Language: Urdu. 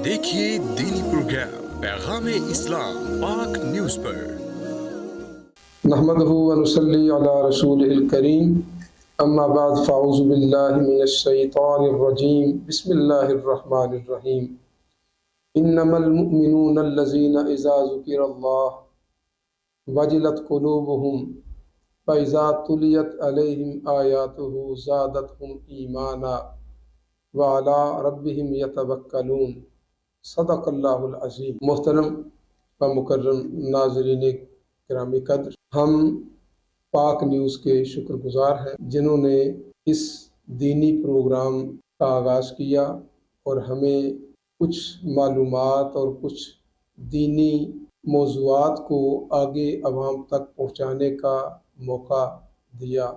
دیکھیے دینی پروگرام پیغام اسلام پاک نیوز پر۔ نحمدہ ونصلی علی رسولہ الکریم، اما بعد فاعوذ باللہ من الشیطان الرجیم، بسم اللہ الرحمن الرحیم۔ انما المؤمنون الذین اذا ذکر اللہ وجلت قلوبہم فاذا تلیت علیہم آیاتہ زادتہم ایمانا وعلی ربہم یتوکلون۔ صدق اللہ العظیم۔ محترم و مکرم ناظرین گرامی قدر، ہم پاک نیوز کے شکر گزار ہیں جنہوں نے اس دینی پروگرام کا آغاز کیا اور ہمیں کچھ معلومات اور کچھ دینی موضوعات کو آگے عوام تک پہنچانے کا موقع دیا۔